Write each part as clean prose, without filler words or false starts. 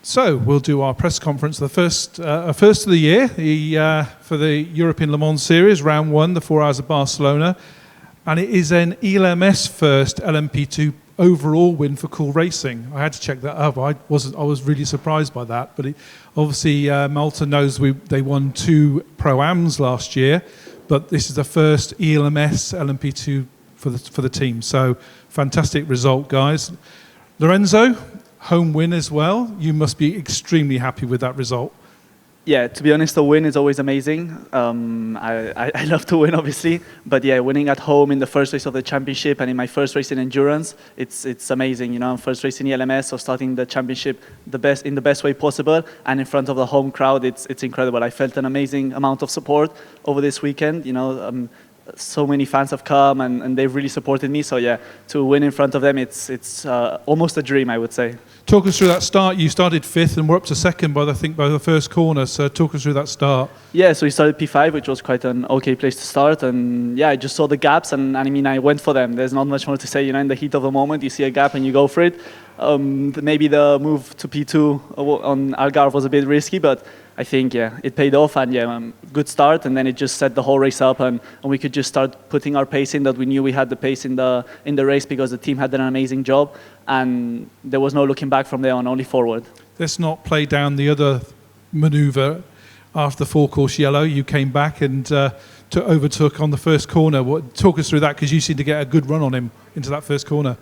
So we'll do our press conference, the first of the year for the European Le Mans Series, round one, the 4 Hours of Barcelona. And it is an ELMS first LMP2 overall win for Cool Racing. I had to check that up. I was really surprised by that. But obviously, Malthe knows they won 2 Pro-Ams last year, but this is the first ELMS LMP2 for the team. So fantastic result, guys. Lorenzo, home win as well. You must be extremely happy with that result. Yeah, to be honest, the win is always amazing. I love to win, obviously, but yeah, winning at home in the first race of the championship and in my first race in endurance, it's amazing. You know, first race in ELMS, so starting the championship in the best way possible, and in front of the home crowd, it's incredible. I felt an amazing amount of support over this weekend. You know, so many fans have come and they've really supported me. So yeah, to win in front of them, it's almost a dream, I would say. Talk us through that start. You started 5th and we're up to 2nd by the first corner. So talk us through that start. Yeah, so we started P5, which was quite an okay place to start. And yeah, I just saw the gaps and I mean, I went for them. There's not much more to say. You know, in the heat of the moment, you see a gap and you go for it. Maybe the move to P2 on Algarve was a bit risky, but I think, yeah, it paid off, and yeah, good start, and then it just set the whole race up, and we could just start putting our pace in, that we knew we had the pace in the race because the team had done an amazing job, and there was no looking back from there on, only forward. Let's not play down the other manoeuvre. After the four-course yellow, you came back and overtook on the first corner. Talk us through that, because you seemed to get a good run on him into that first corner.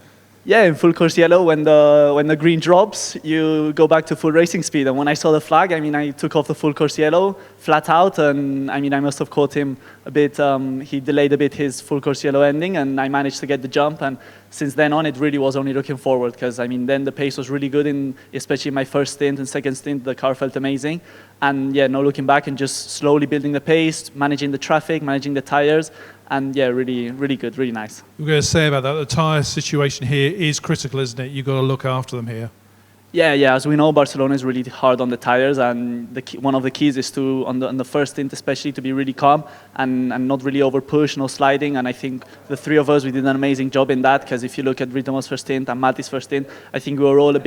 Yeah, in full course yellow, when the green drops, you go back to full racing speed. And when I saw the flag, I mean, I took off the full course yellow, flat out, and I mean, I must have caught him a bit. He delayed a bit his full course yellow ending, and I managed to get the jump. And since then on, it really was only looking forward, because I mean, then the pace was really good, especially in my first stint and second stint, the car felt amazing. And yeah, no looking back, and just slowly building the pace, managing the traffic, managing the tires. And yeah, really, really good, really nice. We're going to say about that, the tyre situation here is critical, isn't it? You've got to look after them here. Yeah, as we know, Barcelona is really hard on the tires, and one of the keys is to, on the first stint especially, to be really calm and not really over push, no sliding. And I think the 3 of us, we did an amazing job in that, because if you look at Ritomo's first stint and Malthe's first stint, I think we were all a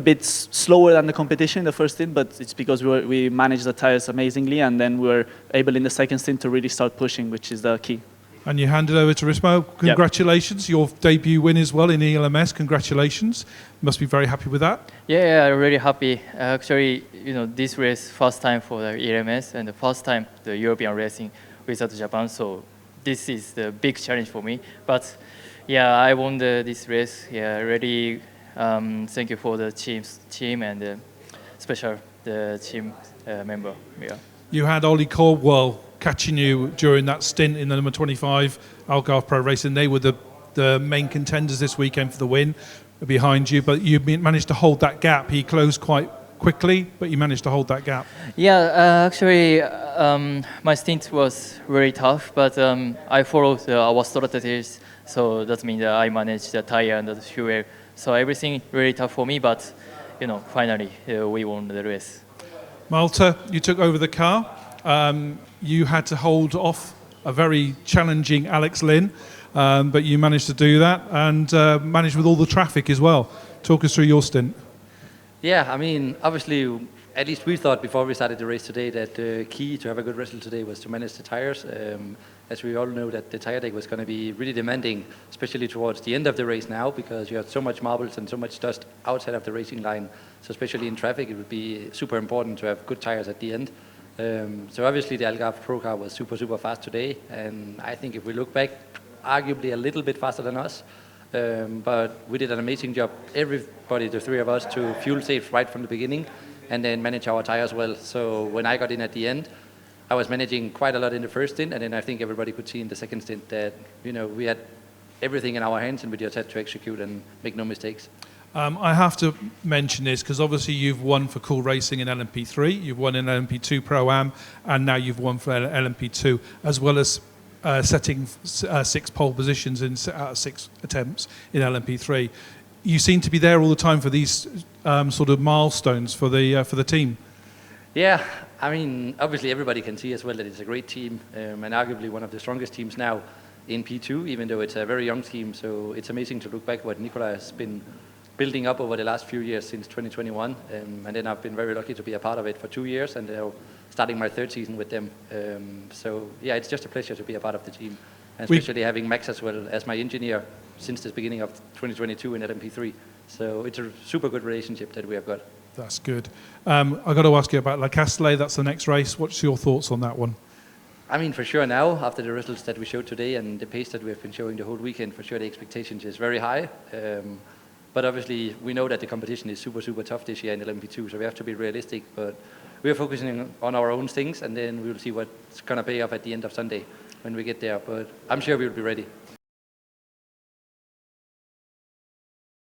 bit slower than the competition in the first stint, but it's because we managed the tires amazingly, and then we were able in the second stint to really start pushing, which is the key. And you handed over to Ritomo. Congratulations, Your debut win as well in ELMS. Congratulations. Must be very happy with that. Yeah, I'm really happy. Actually, you know, this race first time for the ELMS and the first time the European racing without Japan. So this is the big challenge for me. But yeah, I won this race. Yeah, really. Thank you for the team and special the team member. Yeah. You had Ollie Caldwell catching you during that stint in the number 25 Algarve Pro Racing. They were the main contenders this weekend for the win behind you, but you managed to hold that gap. He closed quite quickly, but you managed to hold that gap. Yeah, actually, my stint was very tough, but I followed our strategies, so that means I managed the tire and the fuel. So everything really tough for me, but you know, finally we won the race. Malthe, you took over the car. You had to hold off a very challenging Alex Lynn, but you managed to do that and managed with all the traffic as well. Talk us through your stint. Yeah, I mean, obviously, at least we thought before we started the race today that the key to have a good result today was to manage the tires. As we all know, that the tire deck was going to be really demanding, especially towards the end of the race now, because you have so much marbles and so much dust outside of the racing line. So especially in traffic, it would be super important to have good tires at the end. So obviously the Algarve Pro car was super fast today, and I think if we look back, arguably a little bit faster than us, but we did an amazing job, everybody, the 3 of us, to fuel safe right from the beginning and then manage our tires well. So when I got in at the end, I was managing quite a lot in the first stint, and then I think everybody could see in the second stint that, you know, we had everything in our hands and we just had to execute and make no mistakes. I have to mention this because obviously you've won for Cool Racing in LMP3, you've won in LMP2 Pro-Am, and now you've won for LMP2, as well as setting 6 pole positions in 6 attempts in LMP3. You seem to be there all the time for these sort of milestones for the team. Yeah, I mean, obviously everybody can see as well that it's a great team, and arguably one of the strongest teams now in P2, even though it's a very young team. So it's amazing to look back what Nicola has been building up over the last few years since 2021, and then I've been very lucky to be a part of it for 2 years, and starting my third season with them. So yeah, it's just a pleasure to be a part of the team, and especially having Max as well as my engineer since the beginning of 2022 in LMP3. So it's a super good relationship that we have got. That's good. I got to ask you about La Castellet. That's the next race. What's your thoughts on that one? I mean, for sure now, after the results that we showed today and the pace that we have been showing the whole weekend, for sure the expectations is very high. But obviously, we know that the competition is super, super tough this year in LMP2, so we have to be realistic. But we are focusing on our own things, and then we'll see what's going to pay off at the end of Sunday when we get there. But I'm sure we'll be ready.